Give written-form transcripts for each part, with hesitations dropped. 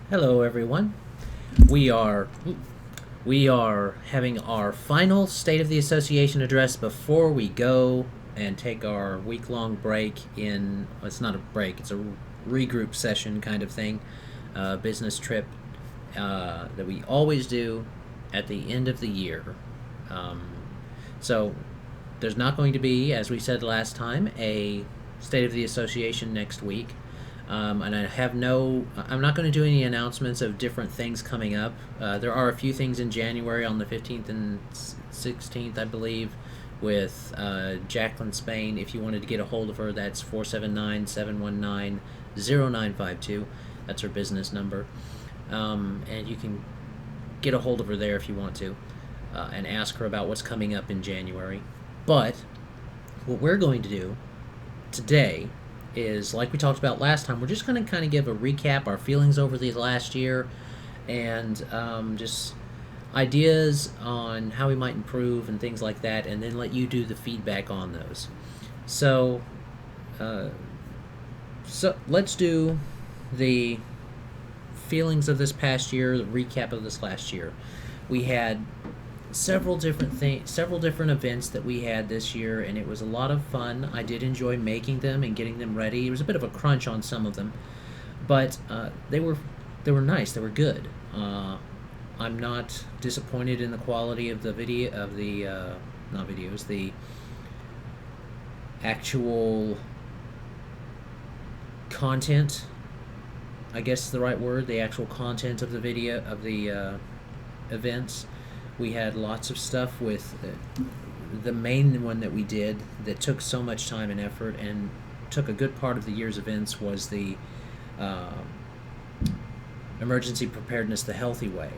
Hello, everyone. We are we are having our final State of the Association address before we go and take our week-long break. It's not a break; it's a regroup session kind of thing, business trip that we always do at the end of the year. Um, so there's not going to be, as we said last time, a State of the Association next week. And I'm not going to do any announcements of different things coming up. There are a few things in January on the 15th and 16th, I believe, with Jacqueline Spain. If you wanted to get a hold of her, that's 479-719-0952. That's her business number. And you can get a hold of her there if you want to and ask her about what's coming up in January. But what we're going to do today is, like we talked about last time, we're just going to kind of give a recap, our feelings over the last year, and just ideas on how we might improve and things like that, and then let you do the feedback on those. So, uh, so let's do the feelings of this past year, the recap of this last year. We had several different events that we had this year, and it was a lot of fun. I did enjoy making them and getting them ready. It was a bit of a crunch on some of them, but they were nice. They were good. I'm not disappointed in the quality of the video of the not videos, the actual content. I guess is the right word. The actual content of the video of the events. We had lots of stuff with the main one that we did that took so much time and effort and took a good part of the year's events was the uh, emergency preparedness the healthy way,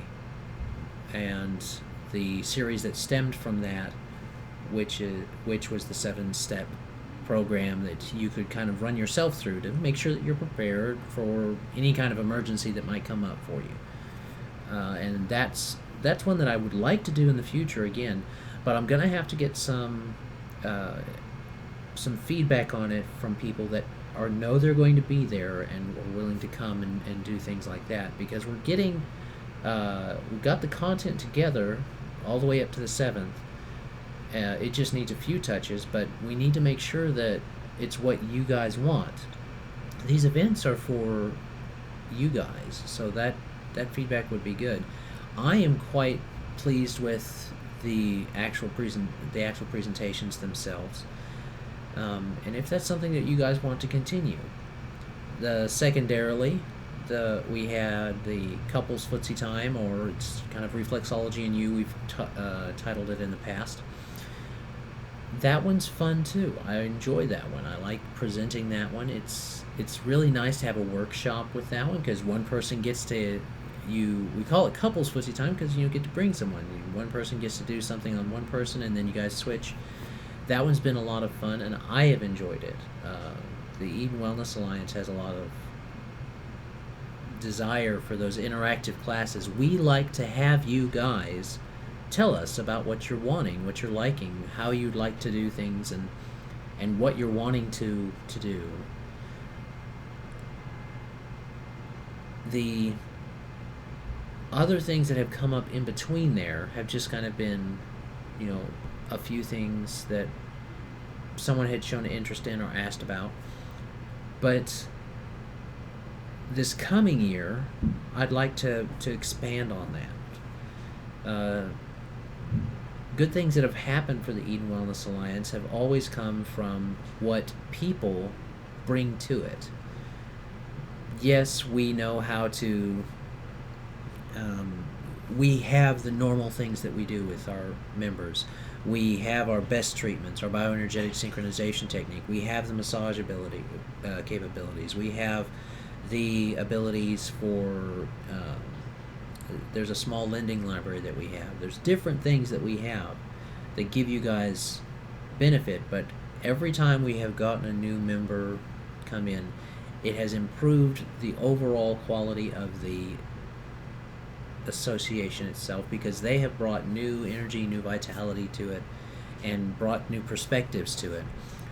and the series that stemmed from that, which was the 7-step program that you could kind of run yourself through to make sure that you're prepared for any kind of emergency that might come up for you. And that's one that I would like to do in the future again, but I'm gonna have to get some feedback on it from people that know they're going to be there and are willing to come and do things like that, because we've got the content together all the way up to the 7th. It just needs a few touches, but we need to make sure that it's what you guys want. These events are for you guys, so that feedback would be good. I am quite pleased with the actual presentations themselves, and if that's something that you guys want to continue. Secondarily, we had the couples footsie time, or it's kind of reflexology and you. We've titled it in the past. That one's fun too. I enjoy that one. I like presenting that one. It's really nice to have a workshop with that one, because one person gets to we call it couples footsie time because you get to bring someone. One person gets to do something on one person, and then you guys switch. That one's been a lot of fun, and I have enjoyed it. The Eden Wellness Alliance has a lot of desire for those interactive classes. We like to have you guys tell us about what you're wanting, what you're liking, how you'd like to do things, and what you're wanting to do. The other things that have come up in between there have just kind of been, a few things that someone had shown an interest in or asked about. But this coming year, I'd like to expand on that. Good things that have happened for the Eden Wellness Alliance have always come from what people bring to it. Yes, we know how to. We have the normal things that we do with our members. We have our best treatments, our bioenergetic synchronization technique. We have the massage capabilities. We have the abilities for. There's a small lending library that we have. There's different things that we have that give you guys benefit, but every time we have gotten a new member come in, it has improved the overall quality of the association itself, because they have brought new energy, new vitality to it, and brought new perspectives to it.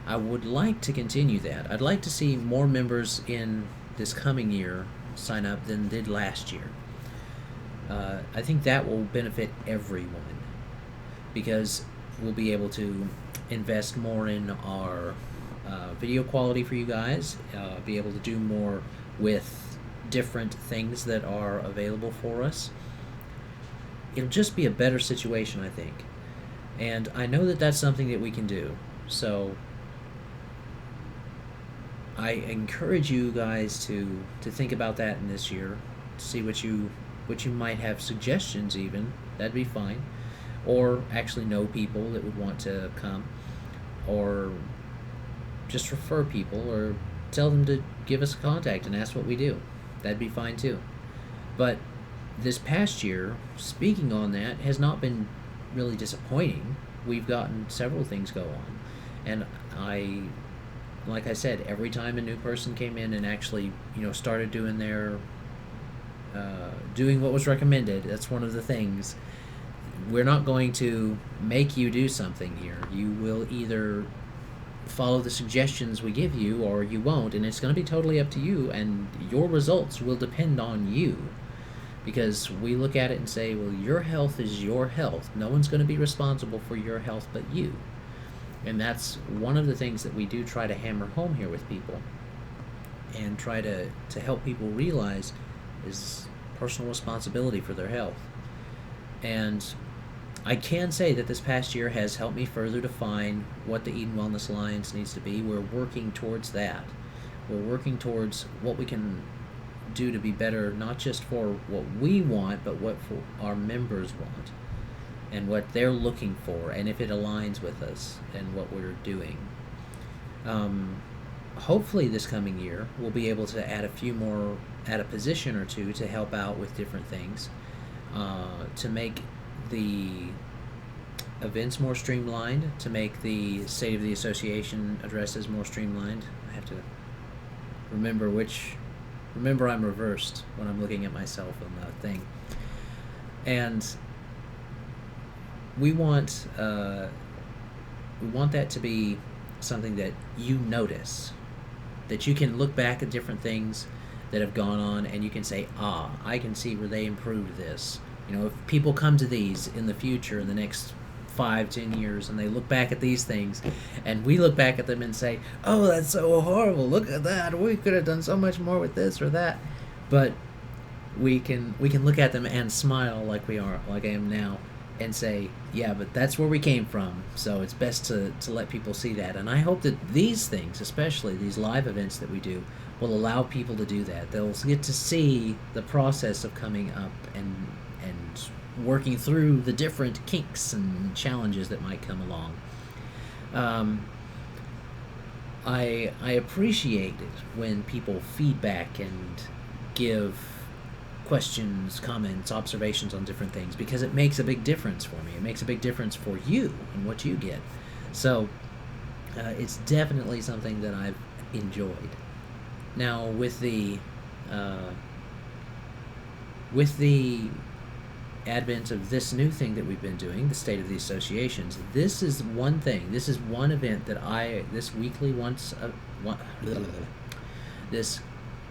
I would like to continue that. I'd like to see more members in this coming year sign up than did last year. I think that will benefit everyone because we'll be able to invest more in our video quality for you guys, be able to do more with different things that are available for us. It'll just be a better situation, I think. And I know that that's something that we can do. So I encourage you guys to think about that in this year, to see what you might have suggestions even. That'd be fine. Or actually know people that would want to come, or just refer people, or tell them to give us a contact and ask what we do. That'd be fine too. But this past year, speaking on that, has not been really disappointing. We've gotten several things go on, and like I said, every time a new person came in and actually, started doing their doing what was recommended, that's one of the things. We're not going to make you do something here. You will either follow the suggestions we give you or you won't, and it's going to be totally up to you, and your results will depend on you. Because we look at it and say, well, your health is your health. No one's going to be responsible for your health but you. And that's one of the things that we do try to hammer home here with people, and try to help people realize is personal responsibility for their health. And I can say that this past year has helped me further define what the Eden Wellness Alliance needs to be. We're working towards that. We're working towards what we can do to be better, not just for what we want, but what for our members want, and what they're looking for, and if it aligns with us and what we're doing. Hopefully this coming year we'll be able to add a position or two to help out with different things, to make the events more streamlined, to make the State of the Association addresses more streamlined. I have to remember I'm reversed when I'm looking at myself on the thing. And we want that to be something that you notice, that you can look back at different things that have gone on and you can say, I can see where they improved this. If people come to these in the future, in the next 5-10 years, and they look back at these things, and we look back at them and say, oh, that's so horrible, look at that, we could have done so much more with this or that. But we can look at them and smile like I am now, and say, yeah, but that's where we came from. So it's best to let people see that. And I hope that these things, especially these live events that we do, will allow people to do that. They'll get to see the process of coming up and working through the different kinks and challenges that might come along. I appreciate it when people feedback and give questions, comments, observations on different things, because it makes a big difference for me. It makes a big difference for you and what you get. So it's definitely something that I've enjoyed. Now with the advent of this new thing that we've been doing, the State of the Associations, this is one thing. This is one event that this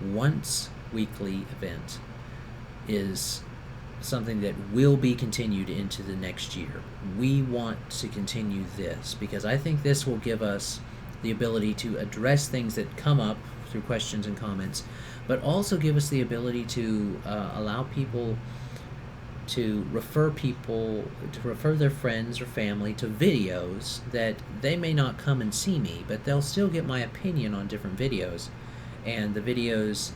once weekly event is something that will be continued into the next year. We want to continue this because I think this will give us the ability to address things that come up through questions and comments, but also give us the ability to allow people to refer their friends or family to videos that they may not come and see me, but they'll still get my opinion on different videos, and the videos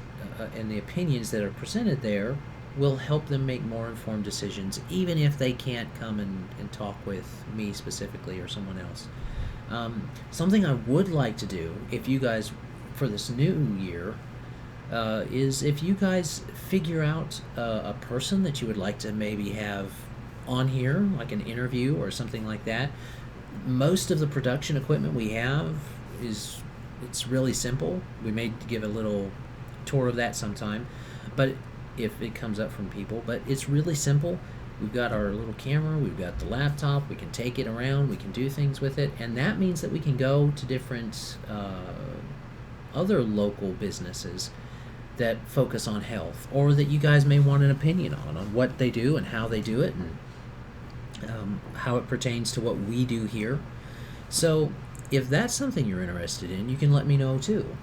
and the opinions that are presented there will help them make more informed decisions, even if they can't come and talk with me specifically or someone else. Something I would like to do, if you guys, for this new year, is if you guys figure out a person that you would like to maybe have on here, like an interview or something like that. Most of the production equipment we have it's really simple. We may give a little tour of that sometime, but if it comes up from people, but it's really simple. We've got our little camera, we've got the laptop, we can take it around, we can do things with it, and that means that we can go to different other local businesses that focus on health, or that you guys may want an opinion on what they do and how they do it, and how it pertains to what we do here. So if that's something you're interested in, you can let me know too.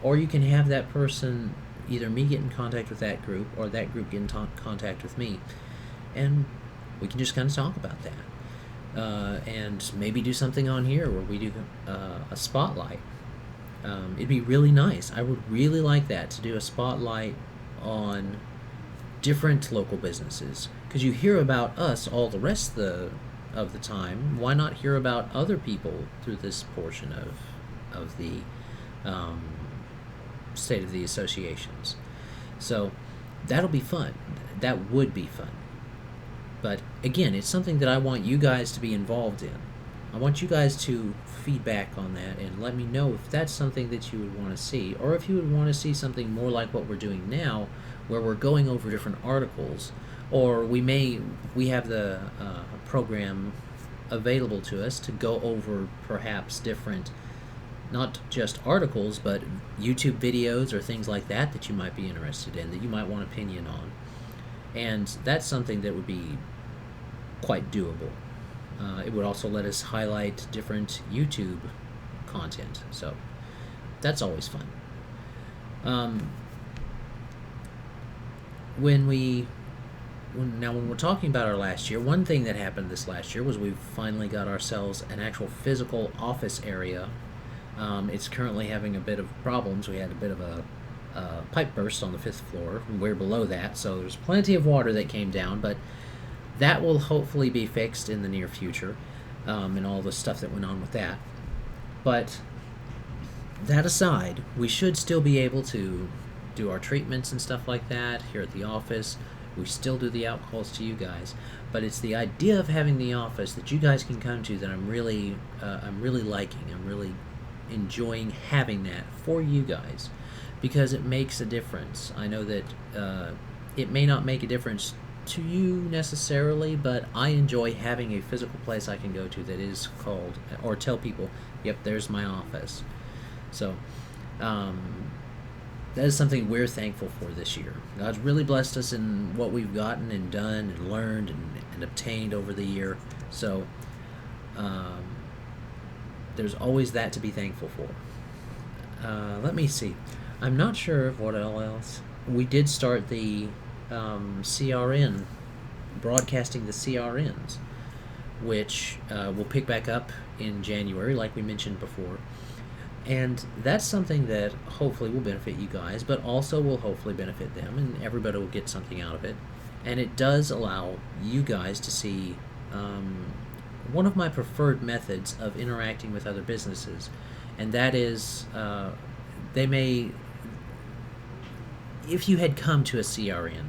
Or you can have that person, either me get in contact with that group or that group get in contact with me. And we can just kind of talk about that. And maybe do something on here where we do a spotlight. It'd be really nice. I would really like that, to do a spotlight on different local businesses. Because you hear about us all the rest of the time. Why not hear about other people through this portion of the State of the Associations? So that'll be fun. That would be fun. But again, it's something that I want you guys to be involved in. I want you guys to feedback on that and let me know if that's something that you would want to see, or if you would want to see something more like what we're doing now, where we're going over different articles, or we have the program available to us to go over perhaps different, not just articles, but YouTube videos or things like that that you might be interested in, that you might want an opinion on. And that's something that would be quite doable. It would also let us highlight different YouTube content, so that's always fun. When we're talking about our last year, one thing that happened this last year was we finally got ourselves an actual physical office area. It's currently having a bit of problems. We had a bit of a pipe burst on the 5th floor, and we're below that, so there's plenty of water that came down, but that will hopefully be fixed in the near future, and all the stuff that went on with that. But that aside, we should still be able to do our treatments and stuff like that here at the office. We still do the outcalls to you guys, but it's the idea of having the office that you guys can come to that I'm really liking. I'm really enjoying having that for you guys, because it makes a difference. I know that it may not make a difference to you necessarily, but I enjoy having a physical place I can go to that is called, or tell people, yep, there's my office. So that is something we're thankful for this year. God's really blessed us in what we've gotten and done and learned and obtained over the year. So there's always that to be thankful for. Let me see. I'm not sure of what else. We did start the CRN, broadcasting the CRNs, which will pick back up in January, like we mentioned before. And that's something that hopefully will benefit you guys, but also will hopefully benefit them, and everybody will get something out of it. And it does allow you guys to see one of my preferred methods of interacting with other businesses, and that is if you had come to a CRN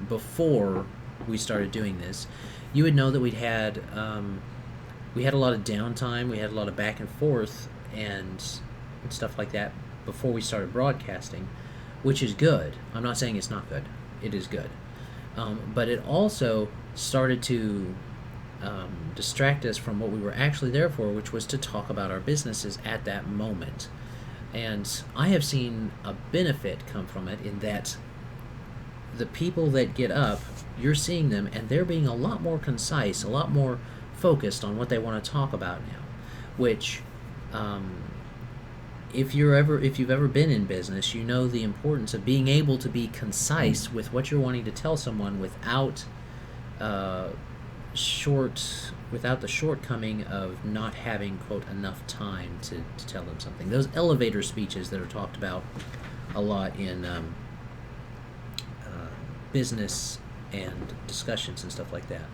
before we started doing this, you would know that we had a lot of downtime, we had a lot of back and forth and stuff like that before we started broadcasting, which is good. I'm not saying it's not good. It is good. But it also started to distract us from what we were actually there for, which was to talk about our businesses at that moment. And I have seen a benefit come from it, in that the people that get up, you're seeing them, and they're being a lot more concise, a lot more focused on what they want to talk about now, which if you've ever been in business, you know the importance of being able to be concise with what you're wanting to tell someone without the shortcoming of not having, quote, enough time to tell them something. Those elevator speeches that are talked about a lot in business and discussions and stuff like that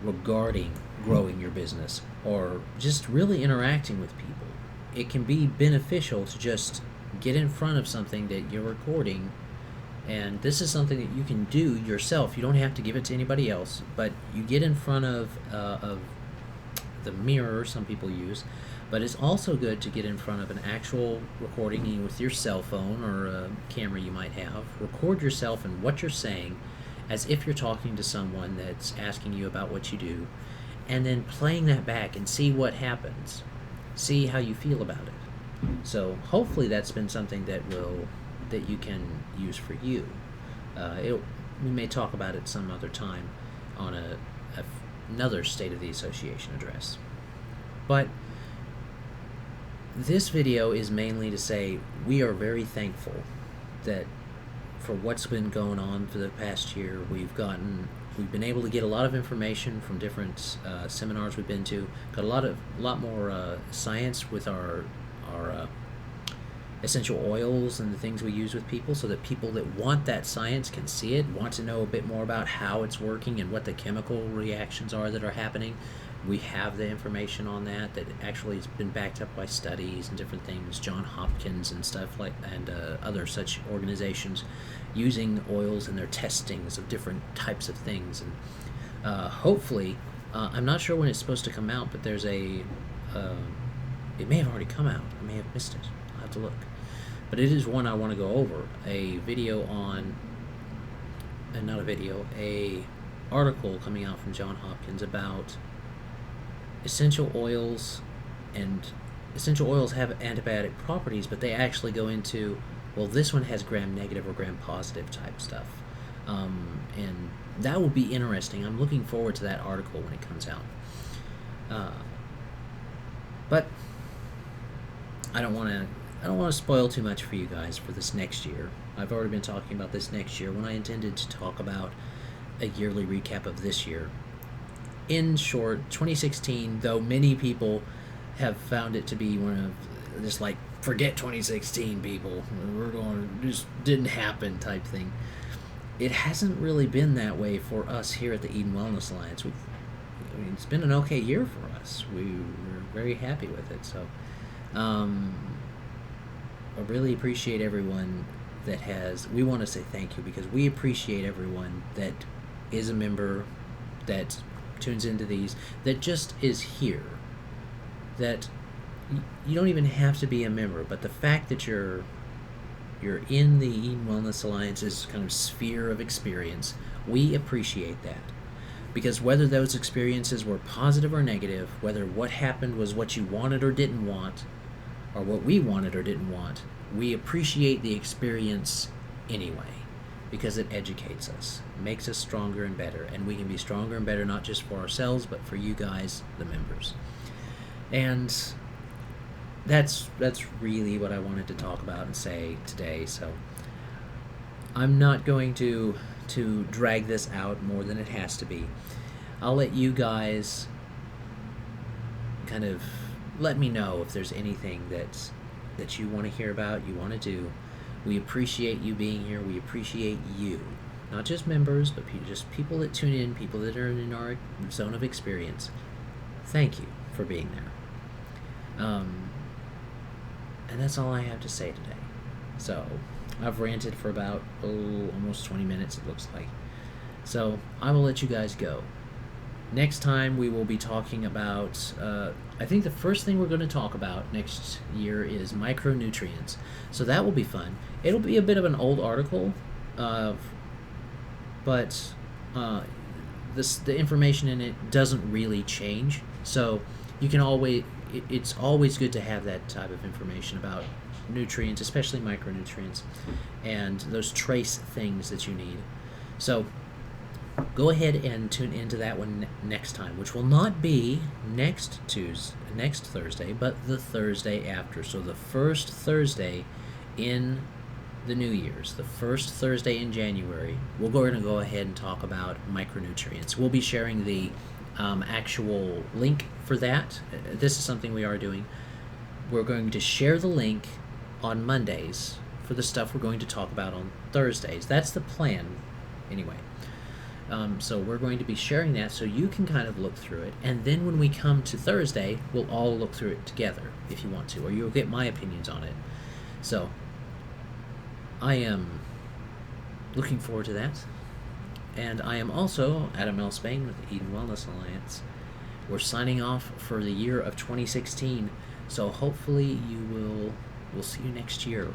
regarding growing your business, or just really interacting with people. It can be beneficial to just get in front of something that you're recording, and this is something that you can do yourself. You don't have to give it to anybody else, but you get in front of the mirror some people use, but it's also good to get in front of an actual recording with your cell phone or a camera you might have. Record yourself and what you're saying as if you're talking to someone that's asking you about what you do, and then playing that back and see what happens. See how you feel about it. So hopefully that's been something that will that you can use for you. We may talk about it some other time on another State of the Association address. But this video is mainly to say we are very thankful that for what's been going on for the past year. We've been able to get a lot of information from different seminars we've been to. Got a lot more science with our essential oils and the things we use with people, so that people that want that science can see it, want to know a bit more about how it's working and what the chemical reactions are that are happening. We have the information on that actually has been backed up by studies and different things, John Hopkins and stuff and other such organizations using oils in their testings of different types of things. And hopefully, I'm not sure when it's supposed to come out, but there's it may have already come out. I may have missed it. I'll have to look. But it is one I want to go over. A video on, and not a video, a article coming out from John Hopkins about essential oils. And essential oils have antibiotic properties, but they actually go into, well, this one has gram-negative or gram-positive type stuff. And that will be interesting. I'm looking forward to that article when it comes out. But I don't want to spoil too much for you guys for this next year. I've already been talking about this next year when I intended to talk about a yearly recap of this year. In short, 2016, though many people have found it to be one of just like, forget 2016, people. Just didn't happen type thing. It hasn't really been that way for us here at the Eden Wellness Alliance. It's been an okay year for us. We're very happy with it. So I really appreciate everyone that we want to say thank you, because we appreciate everyone that is a member, that tunes into these, that just is here, that you don't even have to be a member, but the fact that you're in the Eden Wellness Alliance's kind of sphere of experience, we appreciate that. Because whether those experiences were positive or negative, whether what happened was what you wanted or didn't want, or what we wanted or didn't want, we appreciate the experience anyway, because it educates us, makes us stronger and better, and we can be stronger and better not just for ourselves, but for you guys, the members. And that's really what I wanted to talk about and say today. So I'm not going to drag this out more than it has to be. I'll let you guys kind of let me know if there's anything that you want to hear about, you want to do. We appreciate you being here. We appreciate you. Not just members, but just people that tune in, people that are in our zone of experience. Thank you for being there. And that's all I have to say today. So I've ranted for about almost 20 minutes, it looks like. So I will let you guys go. Next time we will be talking about, I think the first thing we're going to talk about next year is micronutrients. So that will be fun. It'll be a bit of an old article, but the information in it doesn't really change. So you can it's always good to have that type of information about nutrients, especially micronutrients, and those trace things that you need. So go ahead and tune into that one next time, which will not be next Thursday, but the Thursday after. So the first Thursday in the New Year's, the first Thursday in January, we're going to go ahead and talk about micronutrients. We'll be sharing the actual link for that. This is something we are doing. We're going to share the link on Mondays for the stuff we're going to talk about on Thursdays. That's the plan, anyway. So we're going to be sharing that so you can kind of look through it. And then when we come to Thursday, we'll all look through it together if you want to, or you'll get my opinions on it. So I am looking forward to that. And I am also Adam L. Spain with the Eden Wellness Alliance. We're signing off for the year of 2016. So hopefully we'll see you next year.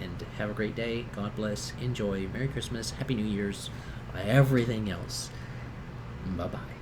And have a great day. God bless. Enjoy. Merry Christmas. Happy New Year's. Everything else. Bye-bye.